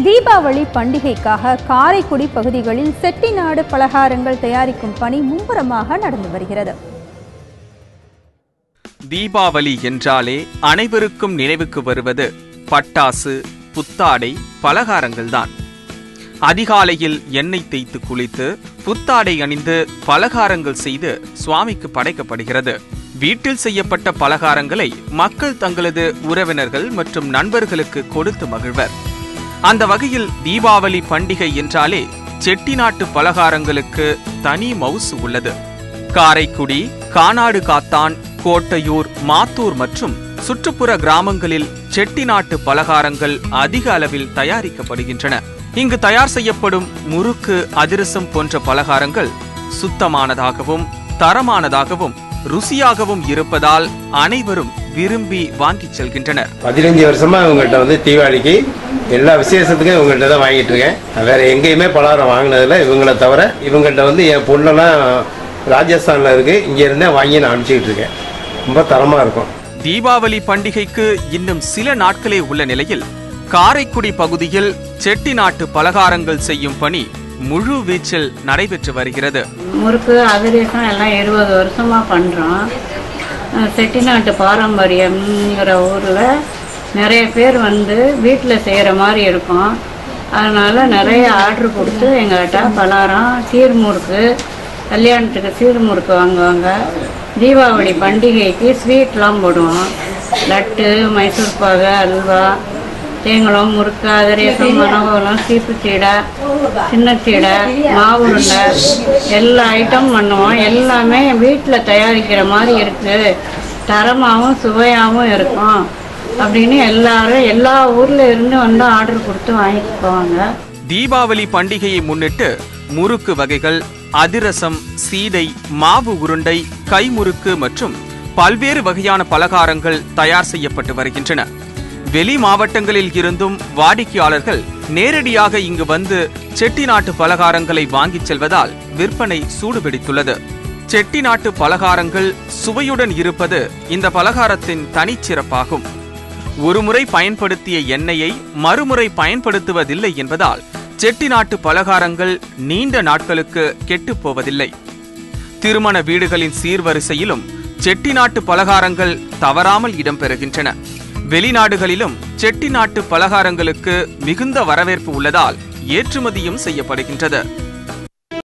தீபாவளி பண்டிகைக்காக காரைக்குடி பகுதிகளில் செட்டிநாடு பலகாரங்கள் தயாரிக்கும் பணி மும்முரமாக நடந்து வருகிறது. தீபாவளி என்றாலே அனைவருக்கும் நினைவுக்கு வருவது பட்டாசு, புத்தாடை, பலகாரங்கள்தான். அதிகாலையில் எண்ணெய் தேய்த்து குளித்து புத்தாடை அணிந்து பலகாரங்கள் செய்து சுவாமிக்கு படைக்கப்படுகிறது. வீட்டில் செய்யப்பட்ட பலகாரங்களை மக்கள் தங்களது உறவினர்கள் மற்றும் நண்பர்களுக்கு கொடுத்து மகிழ்வர். அந்த வகையில் தீபாவளி பண்டிகை என்றாலே செட்டிநாட்டு பலகாரங்களுக்கு தனி மவுசு உள்ளது. காரைக்குடி, கானாடு காத்தான், கோட்டையூர், மாத்தூர் மற்றும் சுற்றுப்புற கிராமங்களில் செட்டிநாட்டு பலகாரங்கள் அதிக அளவில் தயாரிக்கப்படுகின்றன. இங்கு தயார் செய்யப்படும் முறுக்கு, அதிரசம் போன்ற பலகாரங்கள் சுத்தமானதாகவும் தரமானதாகவும் ருசியாகவும் இருப்பதால் அனைவரும் விரும்பி வாங்கி செல்கின்றனர். 15 வருஷமா இவங்கள்ட்ட தீபாவளிக்கு எல்லா விசேஷத்துக்கும் இவங்கள்ட்ட தான் வாங்கிட்டு இருக்கேன். வேற எங்கேயுமே பலகாரம் வாங்கினதில்ல. இவங்களை தவிர இவங்கள்ட்ட என் பொண்ணெல்லாம் ராஜஸ்தான்ல இருக்கு, இங்க இருந்தே வாங்கி நான் அனுப்பிச்சுட்டு இருக்கேன். ரொம்ப தரமா இருக்கும். தீபாவளி பண்டிகைக்கு இன்னும் சில நாட்களே உள்ள நிலையில் காரைக்குடி பகுதியில் செட்டிநாட்டு பலகாரங்கள் செய்யும் பணி முழு வீச்சில் நடைபெற்று வருகிறது. முறுக்கு, அதிரசம் எல்லாம் 20 வருஷமா பண்றோம். செட்டிநாட்டு பாரம்பரியம்ங்கிற ஊர்ல நிறைய பேர் வீட்டில் செய்யற மாதிரி இருக்கும். அதனால நிறைய ஆர்டர் கொடுத்து எங்கள்கிட்ட பலகாரம், சீர்முறுக்கு, கல்யாணத்துக்கு சீர்முறுக்கு வாங்குவாங்க. தீபாவளி பண்டிகைக்கு ஸ்வீட்லாம் போடுவோம். லட்டு, மைசூர் பாகு, அல்வா, தேங்குளம், முறுக்கு, அதிரசம், மணவலம், சீப்புச்சீடை, சின்னச்சீடை, மாவுருண்டை எல்லா ஐட்டம் பண்ணுவோம். எல்லாமே வீட்டில் தயாரிக்கிற மாதிரி இருக்கு, தரமாகவும் சுவையாகவும் இருக்கும் அப்படின்னு எல்லாரும் எல்லா ஊர்ல இருந்து ஆர்டர் கொடுத்து வாங்கிட்டு போவாங்க. தீபாவளி பண்டிகையை முன்னிட்டு முறுக்கு வகைகள், அதிரசம், சீடை, மாவு உருண்டை, கைமுறுக்கு மற்றும் பல்வேறு வகையான பலகாரங்கள் தயார் செய்யப்பட்டு வருகின்றன. வெளி மாவட்டங்களில் இருந்தும் வாடிக்கையாளர்கள் நேரடியாக இங்கு செட்டிநாட்டு பலகாரங்களை வாங்கிச் செல்வதால் விற்பனை சூடுபிடித்துள்ளது. செட்டிநாட்டு பலகாரங்கள் சுவையுடன் இருப்பது இந்த பலகாரத்தின் தனிச்சிறப்பாகும். ஒருமுறை பயன்படுத்திய எண்ணெயை மறுமுறை பயன்படுத்துவதில்லை என்பதால் செட்டிநாட்டு பலகாரங்கள் நீண்ட நாட்களுக்கு கெட்டுப் போவதில்லை. திருமண வீடுகளின் சீர்வரிசையிலும் செட்டிநாட்டு பலகாரங்கள் தவறாமல் இடம்பெறுகின்றன. வெளிநாடுகளிலும் செட்டிநாட்டு பலகாரங்களுக்கு மிகுந்த வரவேற்பு உள்ளதால் ஏற்றுமதியும் செய்யப்படுகின்றது.